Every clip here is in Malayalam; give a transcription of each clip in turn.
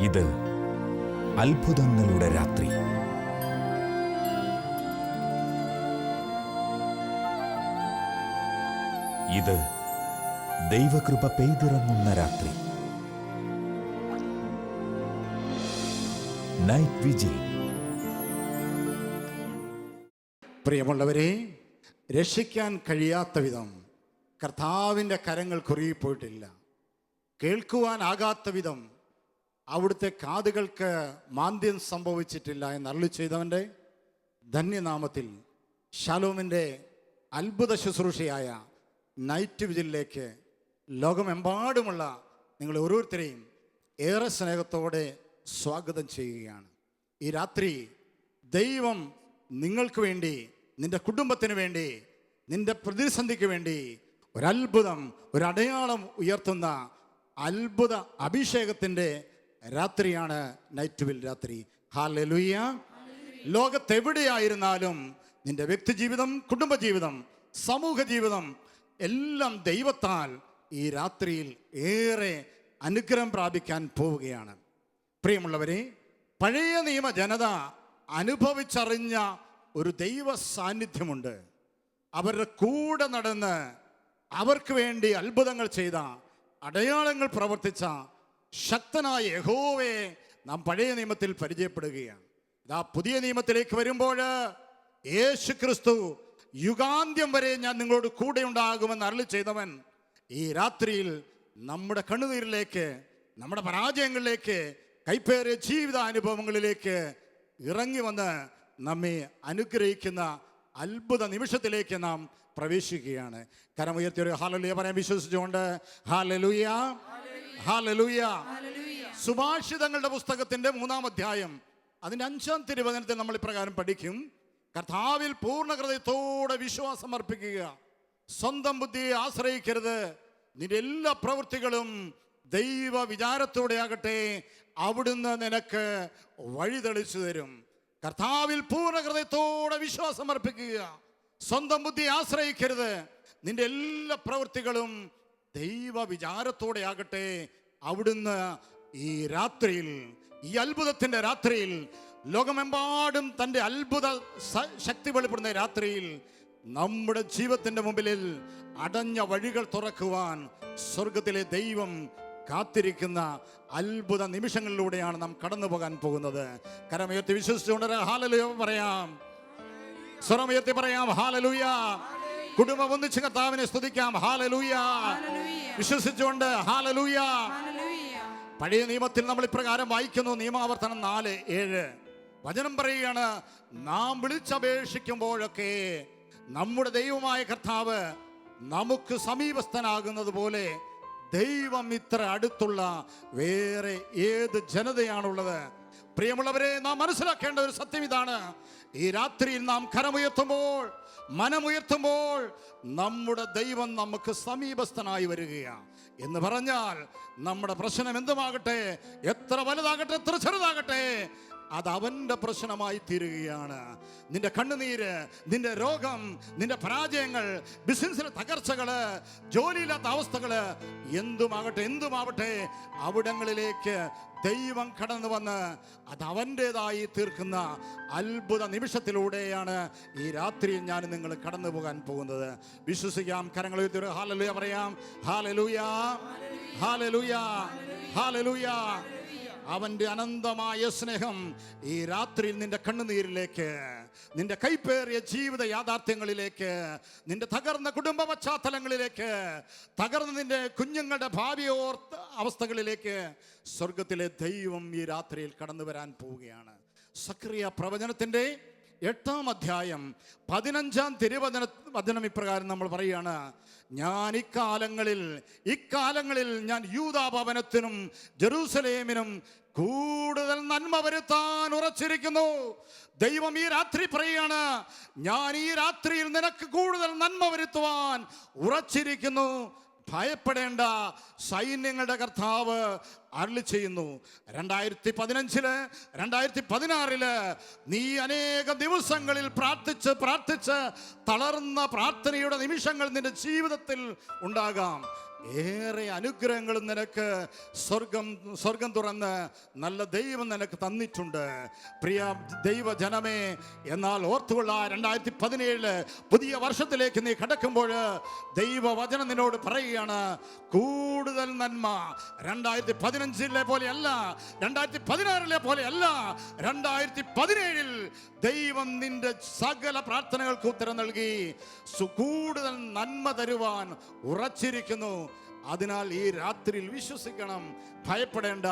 ഇത് അത്ഭുതങ്ങളുടെ രാത്രി. ഇത് ദൈവകൃപ പെയ്തിറങ്ങുന്ന രാത്രി. Night vigil. പ്രിയമുള്ളവരെ, രക്ഷിക്കാൻ കഴിയാത്ത വിധം കർത്താവിൻ്റെ കരങ്ങൾ കുറുകിപ്പോയിട്ടില്ല. കേൾക്കുവാനാകാത്ത വിധം അവിടുത്തെ കാതുകൾക്ക് മാന്ദ്യം സംഭവിച്ചിട്ടില്ല എന്ന് അരുളി ചെയ്തവൻ്റെ ധന്യനാമത്തിൽ ശാലോമിൻ്റെ അത്ഭുത ശുശ്രൂഷയായ നൈറ്റ് വിജിലിലേക്ക് ലോകമെമ്പാടുമുള്ള നിങ്ങൾ ഓരോരുത്തരെയും ഏറെ സ്നേഹത്തോടെ സ്വാഗതം ചെയ്യുകയാണ്. ഈ രാത്രി ദൈവം നിങ്ങൾക്ക് വേണ്ടി, നിന്റെ കുടുംബത്തിന് വേണ്ടി, നിന്റെ പ്രതിസന്ധിക്ക് വേണ്ടി ഒരത്ഭുതം, ഒരടയാളം ഉയർത്തുന്ന അത്ഭുത അഭിഷേകത്തിൻ്റെ രാത്രിയാണ് നൈറ്റ് വിൽ രാത്രി. ഹല്ലേലൂയ. ലോകത്തെവിടെയായിരുന്നാലും നിന്റെ വ്യക്തിജീവിതം, കുടുംബജീവിതം, സമൂഹ ജീവിതം എല്ലാം ദൈവത്താൽ ഈ രാത്രിയിൽ ഏറെ അനുഗ്രഹം പ്രാപിക്കാൻ പോവുകയാണ്. പ്രിയമുള്ളവരെ, പഴയ നിയമ ജനത അനുഭവിച്ചറിഞ്ഞ ഒരു ദൈവ സാന്നിധ്യമുണ്ട്. അവരുടെ കൂടെ നടന്ന് അവർക്ക് വേണ്ടി അത്ഭുതങ്ങൾ ചെയ്ത, അടയാളങ്ങൾ പ്രവർത്തിച്ച ശക്തനായ യഹോവയെ നാം പഴയ നിയമത്തിൽ പരിചയപ്പെടുകയാണ്. ഇതാ പുതിയ നിയമത്തിലേക്ക് വരുമ്പോൾ യേശു ക്രിസ്തു യുഗാന്ത്യം വരെ ഞാൻ നിങ്ങളോട് കൂടെ ഉണ്ടാകുമെന്ന് അരുളി ചെയ്തവൻ ഈ രാത്രിയിൽ നമ്മുടെ കണ്ണുനീരിലേക്ക്, നമ്മുടെ പരാജയങ്ങളിലേക്ക്, കൈപ്പേറിയ ജീവിതാനുഭവങ്ങളിലേക്ക് ഇറങ്ങി വന്ന് നമ്മെ അനുഗ്രഹിക്കുന്ന അത്ഭുത നിമിഷത്തിലേക്ക് നാം പ്രവേശിക്കുകയാണ്. കരമുയർത്തിയൊരു ഹല്ലേലൂയ പറയാൻ വിശ്വസിച്ചുകൊണ്ട് ഹല്ലേലൂയ, ഹല്ലേലൂയ. സുഭാഷിതങ്ങളുടെ പുസ്തകത്തിന്റെ 3-ാം അധ്യായം അതിൻ്റെ 5-ാം തിരുവചനത്തിൽ നമ്മൾ ഇപ്രകാരം പഠിക്കും: കർത്താവിൽ പൂർണ്ണ ഹൃദയത്തോടെ വിശ്വാസം അർപ്പിക്കുക, സ്വന്തം ബുദ്ധിയെ ആശ്രയിക്കരുത്, നിന്റെ എല്ലാ പ്രവൃത്തികളും ദൈവ വിചാരത്തോടെ ആകട്ടെ, അവിടുന്ന് നിനക്ക് വഴി തെളിച്ചു തരും. കർത്താവിൽ പൂർണ്ണ ഹൃദയത്തോടെ വിശ്വാസം അർപ്പിക്കുക, സ്വന്തം ബുദ്ധി ആശ്രയിക്കരുത്, നിന്റെ എല്ലാ പ്രവൃത്തികളും ദൈവ വിചാരത്തോടെ ആകട്ടെ, അവിടുന്ന് ഈ രാത്രിയിൽ, ഈ അത്ഭുതത്തിൻ്റെ രാത്രിയിൽ, ലോകമെമ്പാടും തൻ്റെ അത്ഭുത ശക്തി വെളിപ്പെടുന്ന രാത്രിയിൽ നമ്മുടെ ജീവിതത്തിൻ്റെ മുമ്പിൽ അടഞ്ഞ വഴികൾ തുറക്കുവാൻ സ്വർഗത്തിലെ ദൈവം കാത്തിരിക്കുന്ന അത്ഭുത നിമിഷങ്ങളിലൂടെയാണ് നാം കടന്നു പോകാൻ പോകുന്നത്. കരമുയർത്തി വിശ്വസിച്ചുകൊണ്ട് ഹല്ലേലൂയ പറയാം, സ്വരമുയർത്തി പറയാം ഹല്ലേലൂയ. കുടുംബം ഒന്നിച്ച് കർത്താവിനെ സ്തുതിക്കാം. ഹല്ലേലൂയ. വിശ്വസിച്ചുകൊണ്ട് ഹല്ലേലൂയ. പഴയ നിയമത്തിൽ നമ്മൾ ഇപ്രകാരം വായിക്കുന്നു. നിയമാവർത്തനം 4:7 വചനം പറയുകയാണ്: നാം വിളിച്ചപേക്ഷിക്കുമ്പോഴൊക്കെ നമ്മുടെ ദൈവമായ കർത്താവ് നമുക്ക് സമീപസ്ഥനാകുന്നത് പോലെ ദൈവം ഇത്ര അടുത്തുള്ള വേറെ ഏത് ജനതയാണുള്ളത്? പ്രിയമുള്ളവരെ, നാം മനസ്സിലാക്കേണ്ട ഒരു സത്യം ഇതാണ്: ഈ രാത്രിയിൽ നാം കരമുയർത്തുമ്പോൾ, മനമുയർത്തുമ്പോൾ നമ്മുടെ ദൈവം നമുക്ക് സമീപസ്ഥനായി വരികയാണ്. എന്ന് പറഞ്ഞാൽ നമ്മുടെ പ്രശ്നം എന്തുമാകട്ടെ, എത്ര വലുതാകട്ടെ, എത്ര ചെറുതാകട്ടെ, അത് അവൻ്റെ പ്രശ്നമായി തീരുകയാണ്. നിന്റെ കണ്ണുനീര്, നിന്റെ രോഗം, നിന്റെ പരാജയങ്ങൾ, ബിസിനസ്സിലെ തകർച്ചകള്, ജോലിയില്ലാത്ത അവസ്ഥകള്, എന്തുമാവട്ടെ അവിടങ്ങളിലേക്ക് ദൈവം കടന്നു വന്ന് അത് അവൻ്റെതായി തീർക്കുന്ന അത്ഭുത നിമിഷത്തിലൂടെയാണ് ഈ രാത്രിയിൽ ഞാൻ നിങ്ങൾ കടന്നു പോകാൻ പോകുന്നത്. വിശ്വസിക്കാം. കരങ്ങൾ ഉയർത്തി ഹല്ലേലൂയ പറയാം. Hallelujah, hallelujah, hallelujah. അവൻ്റെ അനന്തമായ സ്നേഹം ഈ രാത്രിയിൽ നിന്റെ കണ്ണുനീരിലേക്ക്, നിന്റെ കൈപ്പേറിയ ജീവിത യാഥാർത്ഥ്യങ്ങളിലേക്ക്, നിന്റെ തകർന്ന കുടുംബ പശ്ചാത്തലങ്ങളിലേക്ക്, തകർന്ന നിന്റെ കുഞ്ഞുങ്ങളുടെ ഭാവി അവസ്ഥകളിലേക്ക് സ്വർഗത്തിലെ ദൈവം ഈ രാത്രിയിൽ കടന്നു വരാൻ പോവുകയാണ്. സക്കറിയ പ്രവചനത്തിൻ്റെ 8-ാം അധ്യായം 15-ാം തിരുവചനം ഇപ്രകാരം നമ്മൾ പറയുകയാണ്: ഞാൻ ഇക്കാലങ്ങളിൽ ഞാൻ യൂദാ ഭവനത്തിനും ജെറൂസലേമിനും കൂടുതൽ നന്മ വരുത്താൻ ഉറച്ചിരിക്കുന്നു. ദൈവം ഈ രാത്രി പറയുകയാണ്: ഞാൻ ഈ രാത്രിയിൽ നിനക്ക് കൂടുതൽ നന്മ വരുത്തുവാൻ ഉറച്ചിരിക്കുന്നു. ഭയപ്പെടേണ്ട, സൈന്യങ്ങളുടെ കർത്താവ് അരുളി ചെയ്യുന്നു. 2015 2016 നീ അനേക ദിവസങ്ങളിൽ പ്രാർത്ഥിച്ച് തളർന്ന പ്രാർത്ഥനയുടെ നിമിഷങ്ങൾ നിന്റെ ജീവിതത്തിൽ ഉണ്ടാകാം. ഏറെ അനുഗ്രഹങ്ങളും നിനക്ക് സ്വർഗം തുറന്ന് നല്ല ദൈവം നിനക്ക് തന്നിട്ടുണ്ട് പ്രിയ ദൈവജനമേ. എന്നാൽ ഓർത്തുകൊള്ള 2017 പുതിയ വർഷത്തിലേക്ക് നീ കടക്കുമ്പോൾ ദൈവവചനം നിന്നോട് പറയുകയാണ്, കൂടുതൽ നന്മ 2015 പോലെയല്ല, 2016 പോലെയല്ല, 2017 ദൈവം നിന്റെ സകല പ്രാർത്ഥനകൾക്ക് ഉത്തരം നൽകി കൂടുതൽ നന്മ തരുവാൻ ഉറച്ചിരിക്കുന്നു. അതിനാൽ ഈ രാത്രിയിൽ വിശ്വസിക്കണം, ഭയപ്പെടേണ്ട.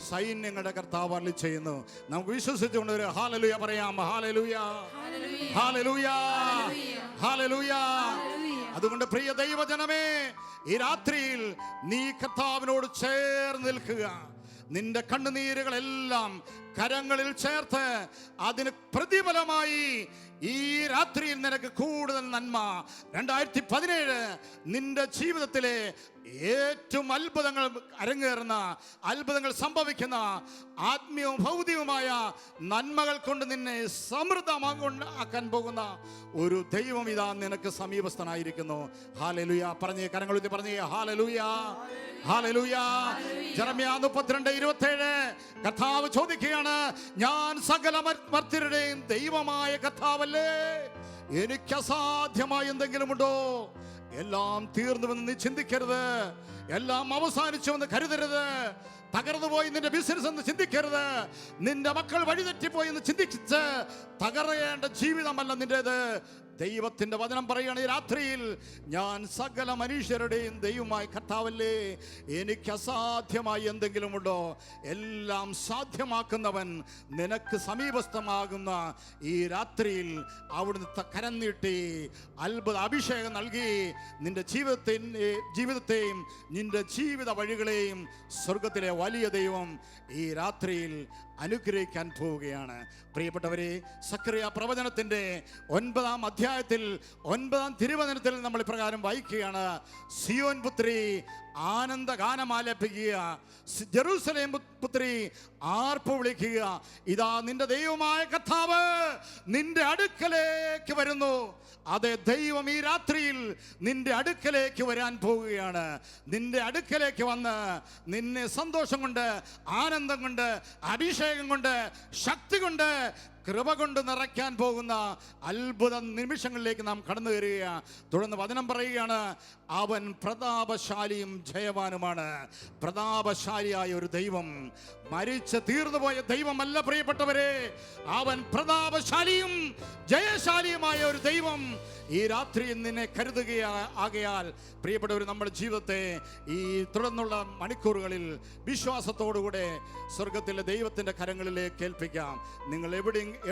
സൈന്യങ്ങളുടെ കർത്താവ് അരുളി ചെയ്യുന്നു. നമുക്ക് വിശ്വസിച്ചുകൊണ്ട് ഒരു ഹല്ലേലൂയ പറയാം. Hallelujah, hallelujah, hallelujah. അതുകൊണ്ട് പ്രിയ ദൈവജനമേ, ഈ രാത്രിയിൽ നീ കർത്താവിനോട് ചേർന്ന് നിൽക്കുക. നിന്റെ കണ്ണുനീരുകളെല്ലാം കരങ്ങളിൽ ചേർത്ത് അതിന് പ്രതിഫലമായി ഈ രാത്രിയിൽ നിനക്ക് കൂടുതൽ നന്മ 2017 നിന്റെ ജീവിതത്തിലെ ഏറ്റവും അത്ഭുതങ്ങൾ അരങ്ങേറുന്ന, അത്ഭുതങ്ങൾ സംഭവിക്കുന്ന, ആത്മീയവും ഭൗതികവുമായ നന്മകൾ കൊണ്ട് നിന്നെ സമൃദ്ധമാക്കാൻ പോകുന്ന ഒരു ദൈവം ഇതാ നിനക്ക് സമീപസ്ഥനായിരിക്കുന്നു. ഹല്ലേലൂയ പറഞ്ഞേ, കരങ്ങൾ ഉയർത്തി പറഞ്ഞേ ഹല്ലേലൂയ, ഹല്ലേലൂയ. ജെറമ്യാ 32:27 കർത്താവ് ചോദിക്കുകയാണ്, ഞാൻ സകല മർത്യരുടെയും ദൈവമായ കർത്താവല്ലേ, എനിക്ക് അസാധ്യമായി എന്തെങ്കിലും ഉണ്ടോ? എല്ലാം തീർന്നുവെന്ന് നീ ചിന്തിക്കരുത്, എല്ലാം അവസാനിച്ചുവെന്ന് കരുതരുത്, തകർന്നു പോയി നിന്റെ ബിസിനസ് എന്ന് ചിന്തിക്കരുത്, നിന്റെ മക്കൾ വഴിതെറ്റിപ്പോയി എന്ന് ചിന്തിച്ച് തകരേണ്ട ജീവിതമല്ല നിന്റേത്. ദൈവത്തിന്റെ വചനം പറയുകയാണ്, ഈ രാത്രിയിൽ ഞാൻ സകല മനുഷ്യരുടെയും ദൈവമായി കർത്താവല്ലേ, എനിക്ക് അസാധ്യമായി എന്തെങ്കിലും ഉണ്ടോ? എല്ലാം സാധ്യമാക്കുന്നവൻ നിനക്ക് സമീപസ്ഥമാകുന്ന ഈ രാത്രിയിൽ അവിടുന്ന് കരം നീട്ടി അത്ഭുത അഭിഷേകം നൽകി നിന്റെ ജീവിതത്തെയും നിന്റെ ജീവിത വഴികളെയും സ്വർഗത്തിലെ വലിയ ദൈവം ഈ രാത്രിയിൽ അനുഗ്രഹിക്കാൻ പോവുകയാണ്. പ്രിയപ്പെട്ടവരെ, സക്കറിയ പ്രവചനത്തിന്റെ 9-ാം അധ്യായത്തിൽ 9-ാം തിരുവചനത്തിൽ നമ്മൾ ഇപ്രകാരം വായിക്കുകയാണ്, സിയോൻ പുത്രി ആനന്ദഗാനം ആലപിക്കുക, ജെറൂസലേം പുത്രി ആർപ്പ് വിളിക്കുക, ഇതാ നിന്റെ ദൈവമായ കർത്താവ് നിന്റെ അടുക്കലേക്ക് വരുന്നു. അതെ, ദൈവം ഈ രാത്രിയിൽ നിന്റെ അടുക്കലേക്ക് വരാൻ പോവുകയാണ്. നിന്റെ അടുക്കലേക്ക് വന്ന് നിന്നെ സന്തോഷം കൊണ്ട്, ആനന്ദം കൊണ്ട്, അഭിഷേകം കൊണ്ട്, ശക്തി കൊണ്ട്, കൃപ കൊണ്ട് നിറയ്ക്കാൻ പോകുന്ന അത്ഭുത നിമിഷങ്ങളിലേക്ക് നാം കടന്നു കയറുകയാണ്. തുടർന്ന് വചനം പറയുകയാണ്, അവൻ പ്രതാപശാലിയും ജയവാനുമാണ്. പ്രതാപശാലിയായ ഒരു ദൈവം, മരിച്ച് തീർന്നുപോയ ദൈവമല്ല പ്രിയപ്പെട്ടവരെ, അവൻ പ്രതാപശാലിയും ജയശാലിയുമായ ഒരു ദൈവം ഈ രാത്രിയിൽ നിന്നെ ആകയാൽ പ്രിയപ്പെട്ടവർ, നമ്മുടെ ജീവിതത്തെ ഈ തുടർന്നുള്ള മണിക്കൂറുകളിൽ വിശ്വാസത്തോടുകൂടെ സ്വർഗത്തിലെ ദൈവത്തിൻ്റെ കരങ്ങളിലേക്ക് ഏൽപ്പിക്കാം. നിങ്ങൾ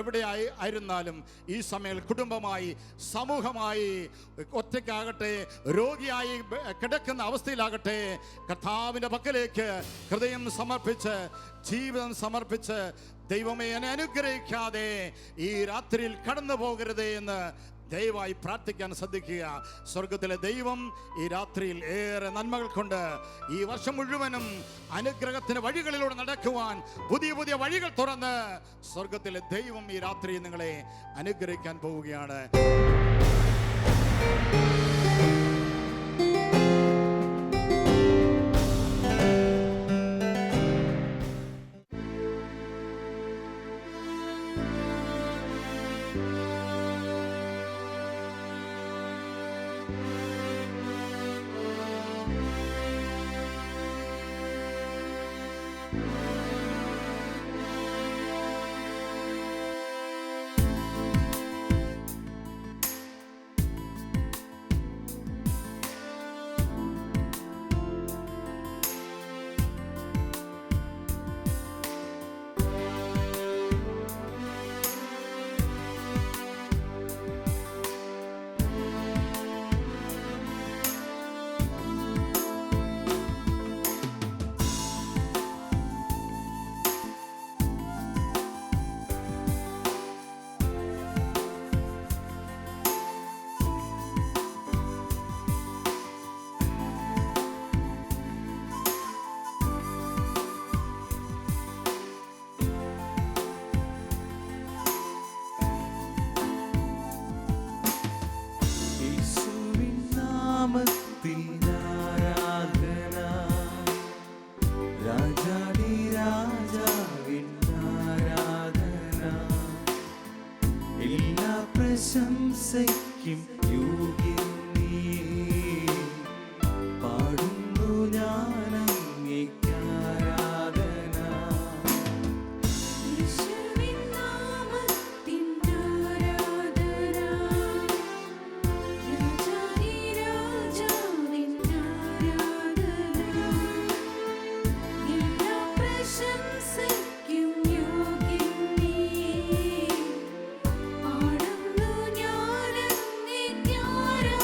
എവിടെയായിരുന്നാലും ഈ സമയം കുടുംബമായി, സമൂഹമായി, ഒറ്റയ്ക്കാകട്ടെ, രോഗിയായി കിടക്കുന്ന അവസ്ഥയിലാകട്ടെ, കർത്താവിൻ്റെ പക്കലേക്ക് ഹൃദയം സമർപ്പിച്ച്, ജീവിതം സമർപ്പിച്ച്, ദൈവമേ എന്നെ അനുഗ്രഹിക്കാതെ ഈ രാത്രിയിൽ കടന്നു പോകരുതേ എന്ന് ദയവായി പ്രാർത്ഥിക്കാൻ ശ്രദ്ധിക്കുക. സ്വർഗത്തിലെ ദൈവം ഈ രാത്രിയിൽ ഏറെ നന്മകൾ കൊണ്ട് ഈ വർഷം മുഴുവനും അനുഗ്രഹത്തിന് വഴികളിലൂടെ നടക്കുവാൻ പുതിയ പുതിയ വഴികൾ തുറന്ന് സ്വർഗത്തിലെ ദൈവം ഈ രാത്രി നിങ്ങളെ അനുഗ്രഹിക്കാൻ പോവുകയാണ്. പ്രശംസയ്ക്കും യോഗ്യൻ നീ. പാടുന്നു ഞാൻ അങ്ങേക്ക് ആരാധന. യേശുവിൻ നാമത്തിൻ ആരാധന. രാജാധി രാജാവിൻ ആരാധന. എല്ലാ പ്രശംസയ്ക്കും യോഗ്യൻ നീ. പാടുന്നു ഞാൻ അങ്ങേക്ക് ആരാധന.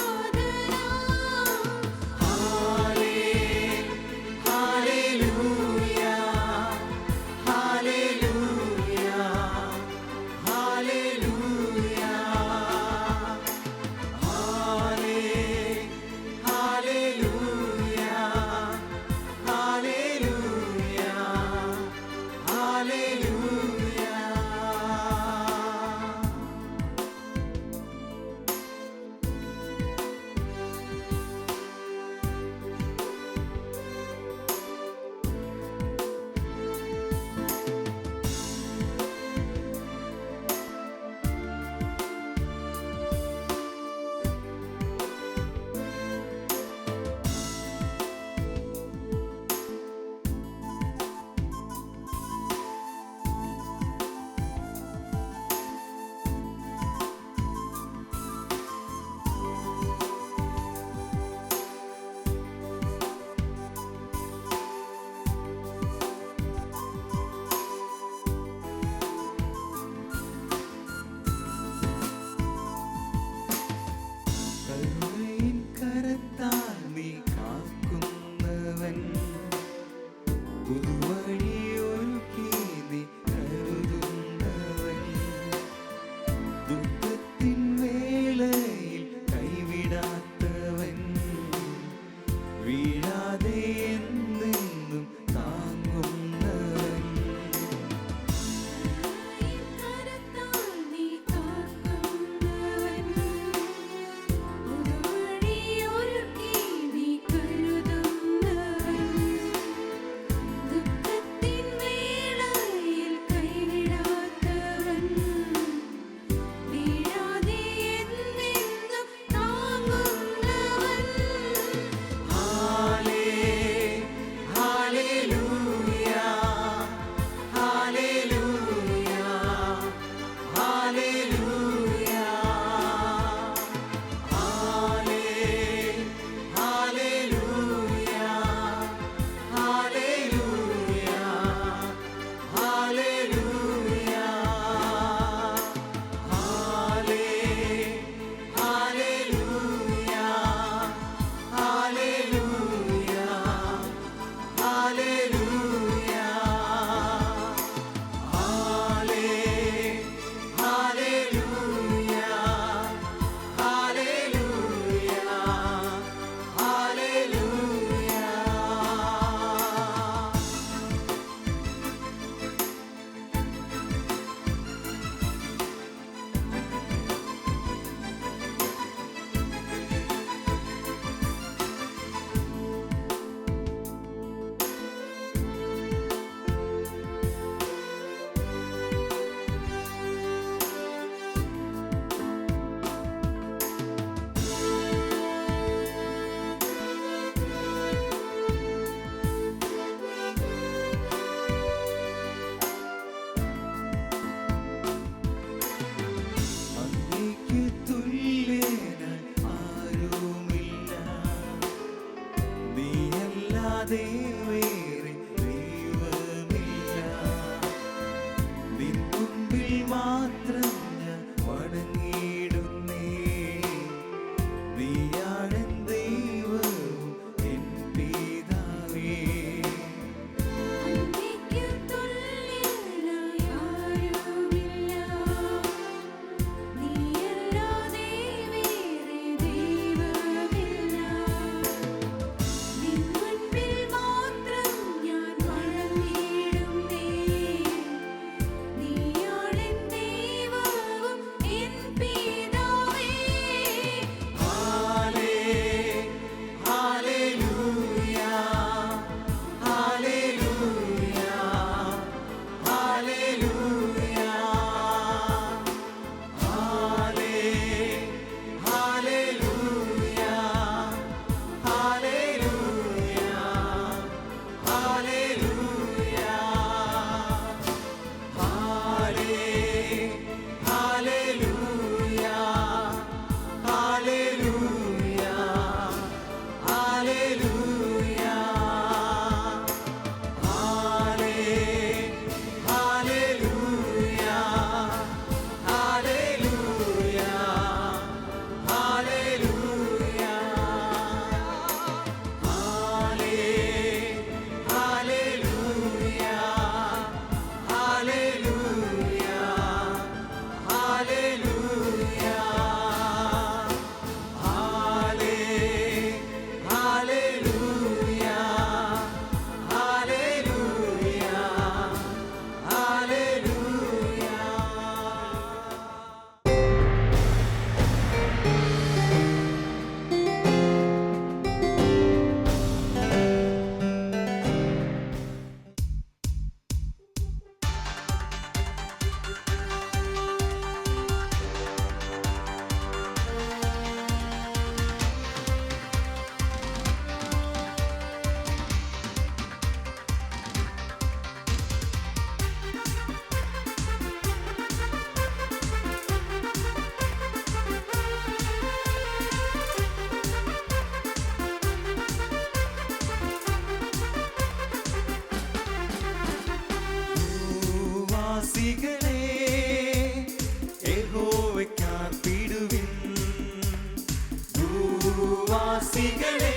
ഭൂവാസികളെ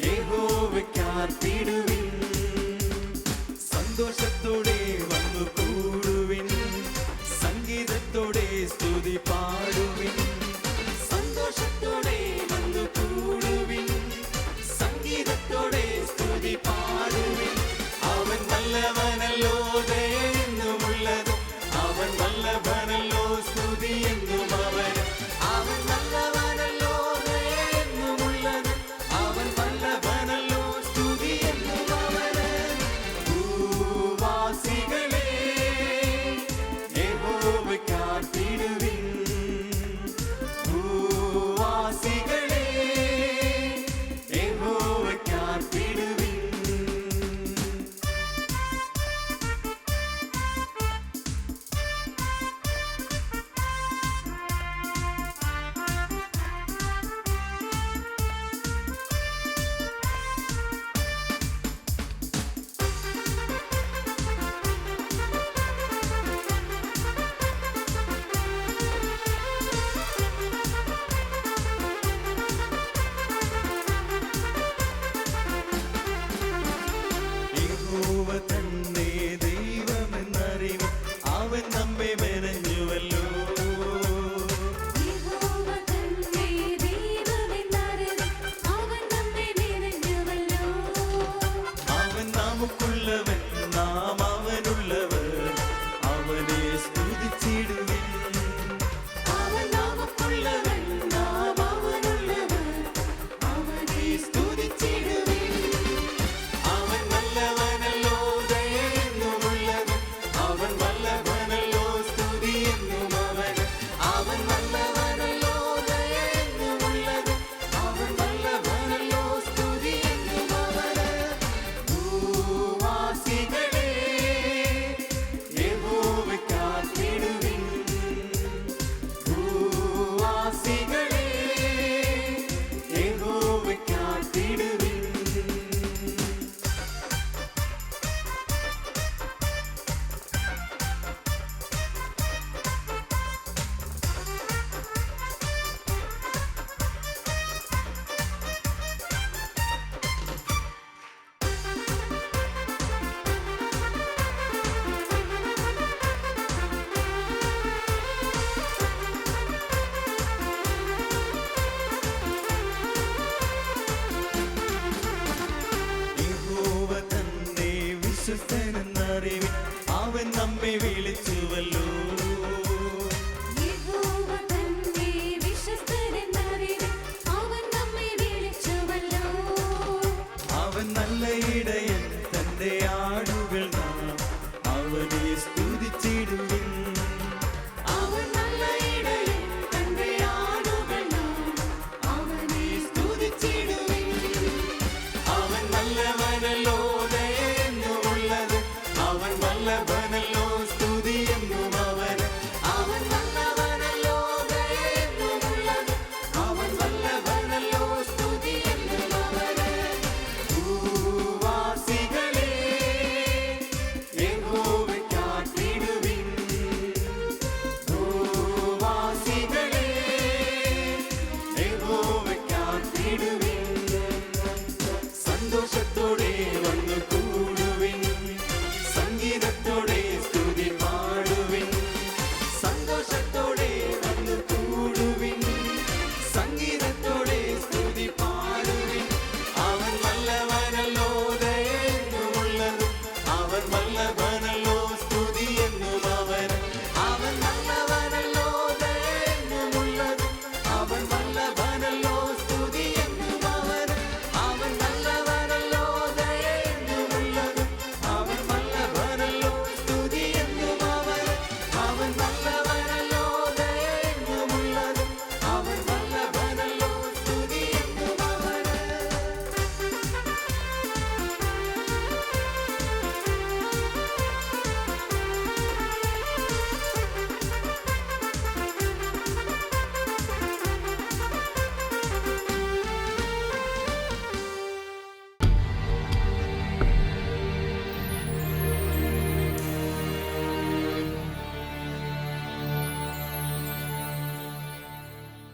യഹോവയ്ക്കാർപ്പിടുവിൻ. സന്തോഷത്തോടെ വന്നു കൂടുവിൻ, സംഗീതത്തോടെ സ്തുതി പാടുവിൻ. സന്തോഷത്തോടെ വന്നു കൂടുവിൻ, സംഗീതത്തോടെ സ്തുതി പാടുവിൻ. അവൻ വല്ലവനല്ലോ, ദയെന്നുമുള്ളത് അവൻ വല്ലഭനല്ലോ, സ്തുതി എന്നും അവൻ. അവൻ വല്ലവനല്ലോ, ദയെന്നുമുള്ളത് അവൻ വല്ലഭനല്ലോ, സ്തുതി എന്നും അവന്. ഭൂവാസികളെ യഹോവയ്ക്കാർപ്പിടുവിൻ.